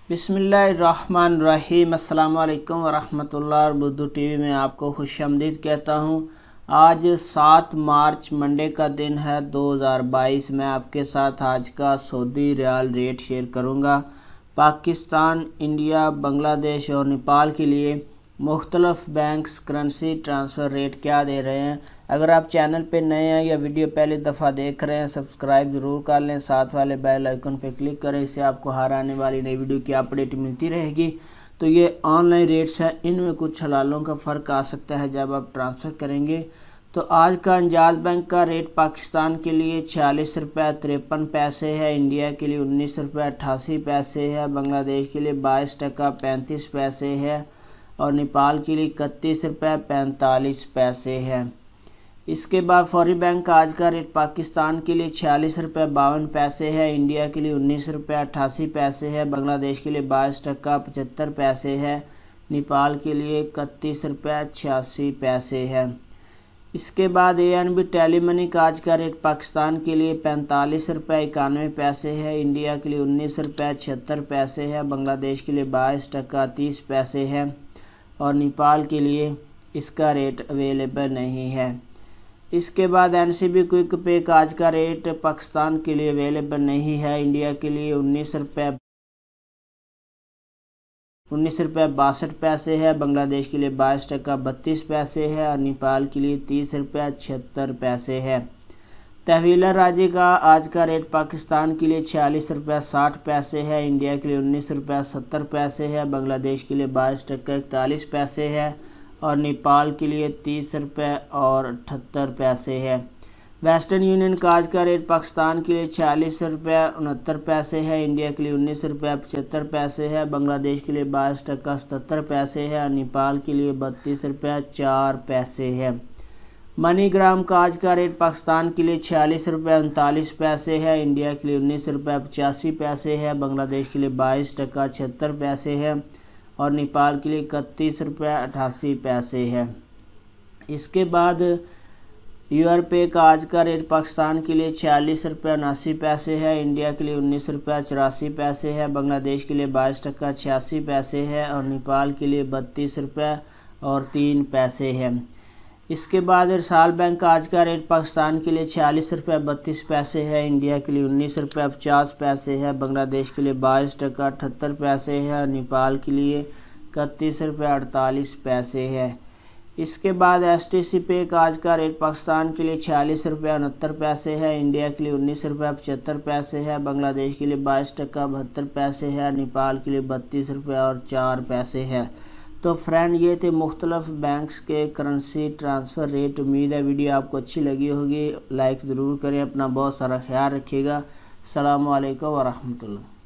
बिस्मिल्लाहिर्रहमानिर्रहीम। अस्सलाम वालेकुम वरहमतुल्लाह। बुद्दू टीवी में आपको खुशामदीद कहता हूँ। आज 7 मार्च मंडे का दिन है 2022। मैं आपके साथ आज का सऊदी रियाल रेट शेयर करूँगा। पाकिस्तान, इंडिया, बांग्लादेश और नेपाल के लिए मुख्तलिफ बैंक्स करेंसी ट्रांसफ़र रेट क्या दे रहे हैं। अगर आप चैनल पे नए हैं या वीडियो पहली दफ़ा देख रहे हैं, सब्सक्राइब ज़रूर कर लें, साथ वाले बेल आइकन पे क्लिक करें, इससे आपको हर आने वाली नई वीडियो की अपडेट मिलती रहेगी। तो ये ऑनलाइन रेट्स हैं, इनमें कुछ हलालों का फ़र्क आ सकता है जब आप ट्रांसफ़र करेंगे। तो आज का अंजाज बैंक का रेट पाकिस्तान के लिए 46 रुपये 53 पैसे है, इंडिया के लिए 19 रुपये 88 पैसे है, बांग्लादेश के लिए 22 टका 35 पैसे है और नेपाल के लिए 31 रुपये 45 पैसे है। इसके बाद फौरी बैंक का आज का रेट पाकिस्तान के लिए 46 रुपये 52 पैसे है, इंडिया के लिए 19 रुपये 88 पैसे है, बांग्लादेश के लिए 22 टका 75 पैसे है, नेपाल के लिए 31 रुपये 86 पैसे है। इसके बाद ANB टेली मनी का आज का रेट पाकिस्तान के लिए 45 रुपये 91 पैसे है, इंडिया के लिए 19 रुपये 76 पैसे है, बांग्लादेश के लिए 22 टका 30 पैसे है और नेपाल के लिए इसका रेट अवेलेबल नहीं है। इसके बाद NCB क्विक पे का आज का रेट पाकिस्तान के लिए अवेलेबल नहीं है, इंडिया के लिए 19 रुपये 62 पैसे है, बांग्लादेश के लिए 22 टका 32 पैसे है और नेपाल के लिए 30 रुपये 76 पैसे है। तहवीला राजी का आज का रेट पाकिस्तान के लिए 46 रुपये 60 पैसे है, इंडिया के लिए 19 रुपये 70 पैसे है, बांग्लादेश के लिए 22 टका 41 पैसे है और नेपाल के लिए 30 रुपये और 78 पैसे है। वेस्टर्न यूनियन का आज का रेट पाकिस्तान के लिए 46 रुपये 69 पैसे है, इंडिया के लिए 19 रुपये 75 पैसे है, बांग्लादेश के लिए 22 टका 77 पैसे है और नेपाल के लिए 32 रुपये 4 पैसे है। मनीग्राम का आज का रेट पाकिस्तान के लिए 46 रुपये 39 पैसे है, इंडिया के लिए 19 रुपये 85 पैसे है, बांग्लादेश के लिए 22 टका 76 पैसे है और नेपाल के लिए 31 रुपये 88 पैसे है। इसके बाद यूआरपे का आज का रेट पाकिस्तान के लिए 46 रुपये 79 पैसे है, इंडिया के लिए 19 रुपये 84 पैसे है, बांग्लादेश के लिए 22 टका 86 पैसे है और नेपाल के लिए 32 रुपये और 3 पैसे है। इसके बाद इरसाल बैंक का आज का रेट पाकिस्तान के लिए 46 रुपये 32 पैसे है, इंडिया के लिए 19 रुपये 50 पैसे है, बांग्लादेश के लिए 22 टका 78 पैसे है और नेपाल के लिए 31 रुपये 48 पैसे है। इसके बाद STC पे का आज का रेट पाकिस्तान के लिए 46 रुपये 69 पैसे है, इंडिया के लिए 19 रुपये 75 पैसे है, बांग्लादेश के लिए 22 टका 72 पैसे है, नेपाल के लिए 32 रुपये और 4 पैसे है। तो फ्रेंड, ये थे मुख्तलिफ बैंक्स के करेंसी ट्रांसफ़र रेट। उम्मीद है वीडियो आपको अच्छी लगी होगी। लाइक ज़रूर करें, अपना बहुत सारा ख्याल रखिएगा। अस्सलामु अलैकुम वरहमतुल्लाह।